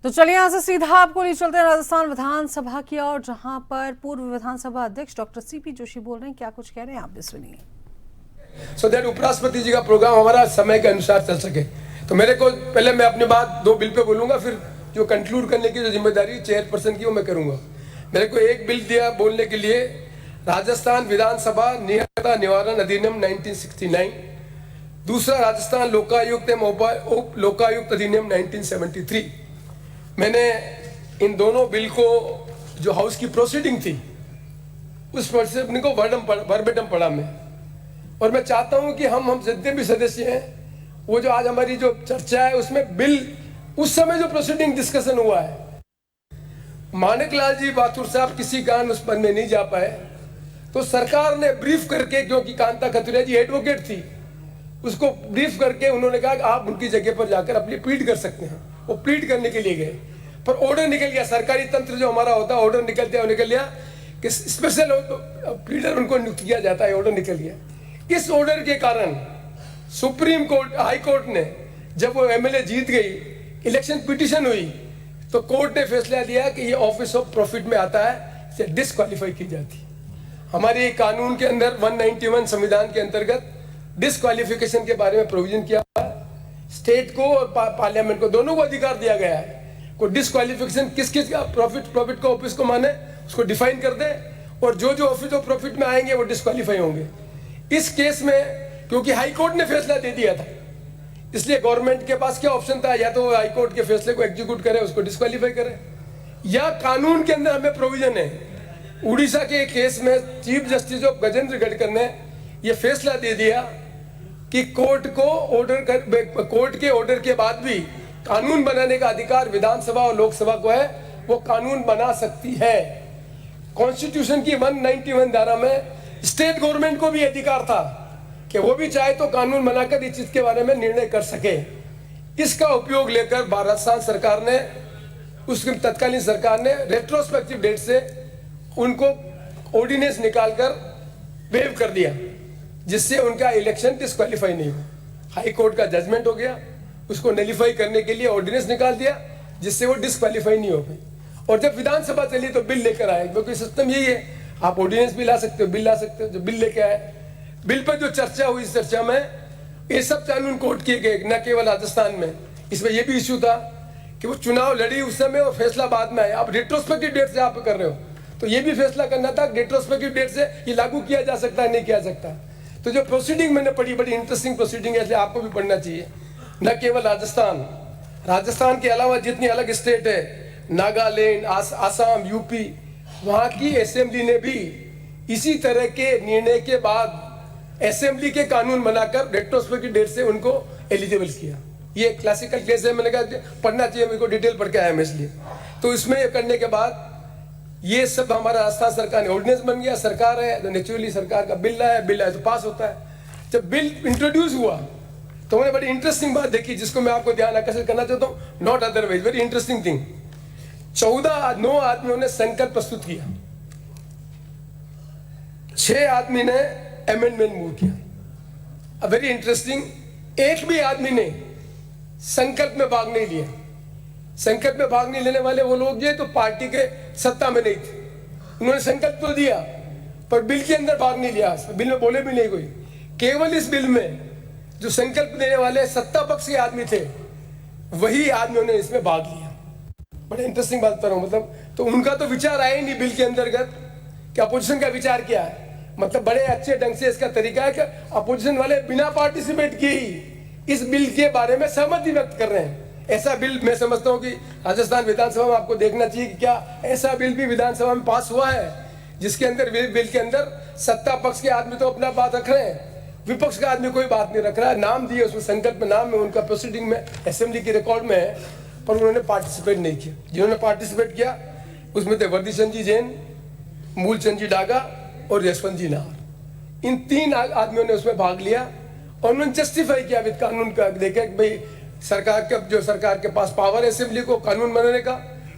तो चलिए यहाँ से सीधा आपको ले चलते हैं राजस्थान विधानसभा की ओर, जहां पर पूर्व विधानसभा अध्यक्ष डॉक्टर सीपी जोशी बोल रहे हैं। क्या कुछ कह रहे हैं आप भी सुनिए। सो दैट उपराष्ट्रपति जी का प्रोग्राम हमारा समय के अनुसार चल सके। तो मेरे को पहले मैं अपनी बात दो बिल पे बोलूंगा, फिर जो कंक्लूड करने की जो जिम्मेदारी चेयरपर्सन की वो मैं करूंगा। मेरे को एक बिल दिया बोलने के लिए, राजस्थान विधानसभा नियमता निवारण अधिनियम 1969, दूसरा राजस्थान लोकायुक्त एवं उप लोकायुक्त अधिनियम 1973। मैंने इन दोनों बिल को जो हाउस की प्रोसीडिंग थी उस प्रोसीडिंग को वर्बेटम पढ़ा मैं, और मैं चाहता हूं कि हम जितने भी सदस्य हैं, वो जो आज हमारी जो चर्चा है उसमें बिल उस समय जो प्रोसीडिंग डिस्कशन हुआ है, मानिकलाल जी बाथुर साहब किसी कारण उस पद में नहीं जा पाए, तो सरकार ने ब्रीफ करके, क्योंकि कांता खतुरिया जी एडवोकेट थी, उसको ब्रीफ करके उन्होंने कहा कि आप उनकी जगह पर जाकर अपनी प्लीड कर सकते हैं। वो प्लीड करने के लिए गए, पर ऑर्डर निकल गया। सरकारी तंत्र जो हमारा होता है, ऑर्डर निकल गया कि स्पेशल प्लीडर उनको नियुक्त किया जाता है, ऑर्डर निकल गया। इस ऑर्डर के कारण सुप्रीम कोर्ट, हाई कोर्ट ने, जब वो एमएलए जीत गई, इलेक्शन पिटीशन हुई, तो कोर्ट ने फैसला दिया कि ये ऑफिस ऑफ प्रॉफिट में आता है, इसे डिस्क्वालीफाई की जाती है। हमारे कानून के अंदर 191 संविधान के अंतर्गत डिस्क्वालिफिकेशन के बारे में प्रोविजन किया है। स्टेट को और पार्लियामेंट को, दोनों को अधिकार दिया गया है। कोई डिस्क्वालिफिकेशन किस किस का प्रॉफिट को ऑफिस को माने उसको डिफाइन कर दे, और जो जो ऑफिस ऑफ प्रॉफिट में आएंगे वो डिस्क्वालीफाई होंगे। इस केस में क्योंकि हाई कोर्ट ने फैसला दे दिया था, इसलिए गवर्नमेंट के पास क्या ऑप्शन था, या तो हाई कोर्ट के फैसले को एग्जीक्यूट करे, उसको डिस्क्वालीफाई करे, या कानून के अंदर हमें प्रोविजन है। उड़ीसा के केस में चीफ जस्टिस ऑफ गजेंद्र गढ़कर ने यह फैसला दे दिया कि कोर्ट के ऑर्डर के बाद भी कानून बनाने का अधिकार विधानसभा और लोकसभा को है, वो कानून बना सकती है। कॉन्स्टिट्यूशन की 191 धारा में स्टेट गवर्नमेंट को भी अधिकार था कि वो भी चाहे तो कानून बनाकर इस चीज के बारे में निर्णय कर सके। इसका उपयोग लेकर राजस्थान सरकार ने, उसकी तत्कालीन सरकार ने रेट्रोस्पेक्टिव डेट से उनको ऑर्डिनेंस निकालकर वेव कर दिया, जिससे उनका इलेक्शन डिस्क्वालीफाई नहीं हुआ। हाई कोर्ट का जजमेंट हो गया, उसको नलीफाई करने के लिए ऑर्डिनेंस निकाल दिया, जिससे वो डिस्क्वालीफाई नहीं हो गई। और जब विधानसभा चली तो बिल लेकर आए, क्योंकि सिस्टम यही है, आप ऑर्डिनेंस भी ला सकते हो, बिल ला सकते हो। जो बिल लेके आए, बिल पर जो चर्चा हुई, इस चर्चा में ये सब कानून कोर्ट किए गए, न केवल राजस्थान में। इसमें यह भी इश्यू था कि वो चुनाव लड़ी उस समय और फैसला बाद में आया। आप रेट्रोस्पेक्टिव डेट से आप कर रहे हो, तो ये भी फैसला करना था रेट्रोस्पेक्टिव डेट से ये लागू किया जा सकता है, नहीं किया सकता। तो जो प्रोसीडिंग मैंने पढ़ी, बड़ी इंटरेस्टिंग प्रोसीडिंग है, इसलिए आपको भी पढ़ना चाहिए। न केवल राजस्थान के अलावा जितनी अलग स्टेट है, नागालैंड, आसाम, यूपी, वहां की असेंबली ने भी इसी तरह के निर्णय के बाद असेंबली के कानून बनाकर रेट्रोस्पेक्टिव डेट से उनको एलिजिबल किया। ये क्लासिकल केस है, मैंने कहा पढ़ना चाहिए, मेरे को डिटेल पढ़ के आया मैं इसलिए। तो इसमें ये करने के बाद ये सब हमारा राजस्थान सरकार ने ऑर्डिनेंस बन गया। सरकार है तो नेचुरली सरकार का बिल आया तो पास होता है। जब बिल इंट्रोड्यूस हुआ तो मैंने बड़ी इंटरेस्टिंग बात देखी, जिसको मैं आपको ध्यान आकर्षित करना चाहता हूँ, not otherwise, very interesting thing. 9 आदमियों ने संकल्प प्रस्तुत किया, 6 आदमी ने अमेंडमेंट मूव किया। वेरी इंटरेस्टिंग, एक भी आदमी ने संकल्प में भाग नहीं लिया। संकल्प में भाग नहीं लेने वाले वो लोग ये तो पार्टी के सत्ता में नहीं थे, उन्होंने संकल्प तो दिया पर बिल के अंदर भाग नहीं लिया, बिल में बोले भी नहीं कोई। केवल इस बिल में जो संकल्प देने वाले सत्ता पक्ष के आदमी थे, वही आदमियों ने इसमें भाग लिया। बड़ा इंटरेस्टिंग बात कर रहा हूं, मतलब तो उनका तो विचार आया ही नहीं बिल के अंतर्गत कि अपोजिशन का विचार क्या है। मतलब बड़े अच्छे ढंग से इसका तरीका है कि अपोजिशन वाले बिना पार्टिसिपेट किए ही इस बिल के बारे में सहमति व्यक्त कर रहे हैं। ऐसा बिल मैं समझता हूं कि राजस्थान विधानसभा में आपको देखना चाहिए कि क्या ऐसा बिल भी विधानसभा में पास हुआ है, जिसके अंदर बिल के अंदर सत्ता पक्ष के आदमी तो अपना बात रख रहे हैं, विपक्ष का आदमी कोई बात नहीं रख रहा है। नाम दिए उसमें, संकल्प में नाम में, उनका प्रोसीडिंग में, असेंबली के रिकॉर्ड में है, पर उन्होंने पार्टिसिपेट नहीं किया। जिन्होंने पार्टिसिपेट किया उसमें थे वर्दीचंद जी जैन, मूलचंद जी डागा और यशवंत जी नाहर। इन 3 आदमियों ने उसमें भाग लिया और उन्होंने जस्टिफाई किया विद कानून का, देखा कि भाई सरकार के पास पावर है असेंबली को कानून बनाने का,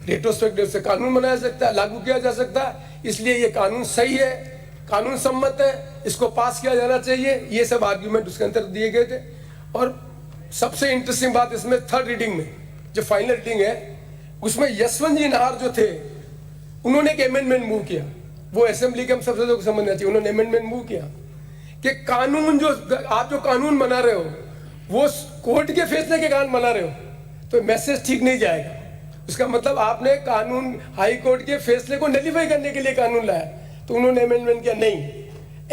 रेट्रोस्पेक्टिव से कानून बनाया सकता है, लागू किया जा सकता है, इसलिए ये कानून सही है, कानून सम्मत है, इसको पास किया जाना चाहिए। ये सब आर्ग्यूमेंट उसके अंदर दिए गए थे। और सबसे इंटरेस्टिंग बात इसमें थर्ड रीडिंग में जो फाइनल रीडिंग है उसमें यशवंत जी नाहर जो थे, उन्होंने एक अमेंडमेंट मूव किया। वो असेंबली के हम सब सदस्यों को समझना चाहिए। उन्होंने अमेंडमेंट मूव किया कि कानून जो आप जो कानून बना रहे हो वो कोर्ट के फैसले के कारण बना रहे हो, तो मैसेज ठीक नहीं जाएगा। उसका मतलब आपने कानून हाई कोर्ट के फैसले को नलीफाई करने के लिए कानून लाया। तो उन्होंने अमेंडमेंट किया, नहीं,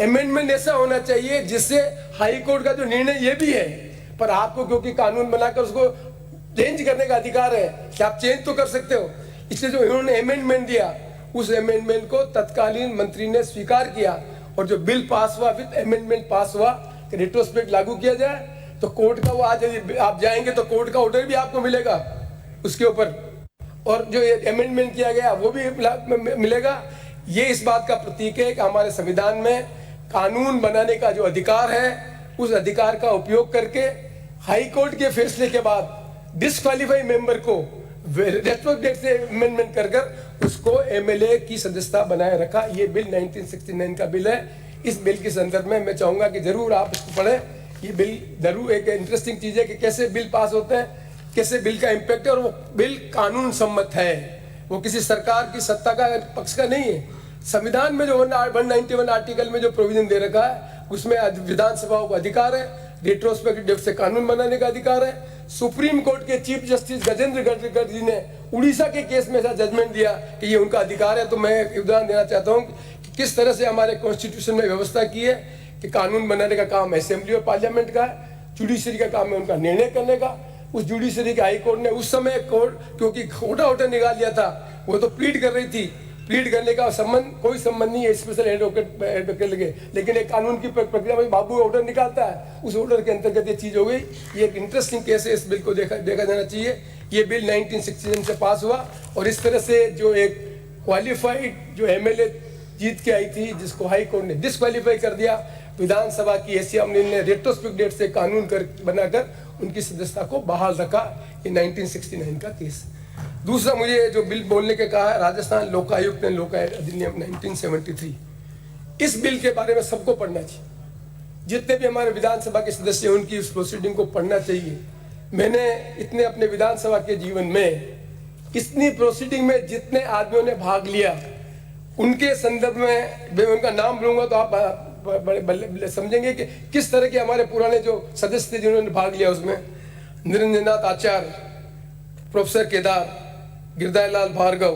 अमेंडमेंट ऐसा होना चाहिए जिससे हाई कोर्ट का जो निर्णय ये भी है, पर आपको क्योंकि कानून बनाकर उसको चेंज करने का अधिकार है कि आप चेंज तो कर सकते हो। इसलिए जो इन्होंने अमेंडमेंट दिया, उस अमेंडमेंट को तत्कालीन मंत्री ने स्वीकार किया और जो बिल पास हुआ विद अमेंडमेंट पास हुआ कि रेट्रोस्पेक्ट लागू किया जाए। तो कोर्ट का वो आज यदि आप जाएंगे तो कोर्ट का ऑर्डर भी आपको मिलेगा उसके ऊपर, और जो अमेंडमेंट किया गया वो भी मिलेगा। ये इस बात का प्रतीक है कि हमारे संविधान में कानून बनाने का जो अधिकार है, उस अधिकार का उपयोग करके हाई कोर्ट के फैसले के बाद डिस्क्वालीफाई मेंबर को रेट्रोस्पेक्ट से अमेंडमेंट कर उसको एमएलए की सदस्यता बनाए रखा। ये बिल 1969 का बिल है। इस बिल के संदर्भ में मैं चाहूंगा कि जरूर आप इसको पढ़ें। ये बिल जरूर एक इंटरेस्टिंग चीज है कि कैसे बिल पास होते हैं, कैसे बिल का इम्पैक्ट है, और वो बिल कानून सम्मत है, वो किसी सरकार की सत्ता का पक्ष का नहीं है। संविधान में जो 191 आर्टिकल में जो प्रोविजन दे रखा है, उसमें विधानसभाओं को अधिकार है, रेट्रोस्पेक्टिव से कानून बनाने का अधिकार है। सुप्रीम कोर्ट के चीफ जस्टिस गजेंद्र गढ़कर जी ने उड़ीसा के केस में ऐसा जजमेंट दिया कि ये उनका अधिकार है। तो मैं एक उदाहरण देना चाहता हूँ कि किस तरह से हमारे कॉन्स्टिट्यूशन में व्यवस्था की है कि कानून बनाने का काम असेंबली और पार्लियामेंट का है, जुडिशरी का काम है उनका निर्णय करने का। उस जुडिशरी के हाई कोर्ट ने उस समय कोर्ट क्योंकि खोटा ऑर्डर निकाल दिया था, वो तो प्लीड कर रही थी, प्लीड करने का संबंध कोई संबंध नहीं है स्पेशल एडवोकेट लगे, लेकिन एक कानून की प्रक्रिया में बाबू ऑर्डर निकालता है, उस ऑर्डर के अंतर्गत ये चीज हो गई। ये एक इंटरेस्टिंग केस है, इस बिल को देखा जाना चाहिए। ये बिल 1969 से पास हुआ और इस तरह से जो एक क्वालिफाइड जो एमएलए जीत के आई थी, जिसको हाई कोर्ट ने डिस्क्वालीफाई कर दिया, विधानसभा की असेंबली ने रेट्रोस्पेक्ट डेट से कानून बनाकर उनकी सदस्यता को बहाल रखा। ये 1969 का केस। दूसरा मुझे जो बिल बोलने के कहा है, राजस्थान लोकायुक्त ने लोकायुक्त अधिनियम 1973, इस बिल के बारे में सबको पढ़ना चाहिए। जितने भी हमारे विधानसभा के सदस्य हैं उनकी इस प्रोसीडिंग को पढ़ना चाहिए। मैंने इतने अपने विधानसभा के जीवन में इतनी प्रोसीडिंग में जितने आदमियों ने भाग लिया, उनके संदर्भ में मैं उनका नाम लूंगा तो आप बड़े समझेंगे कि किस तरह के हमारे पुराने जो सदस्य थे जिन्होंने भाग लिया। उसमें निरंजन नाथ आचार्य, प्रोफेसर केदार, गिरधारी लाल भार्गव,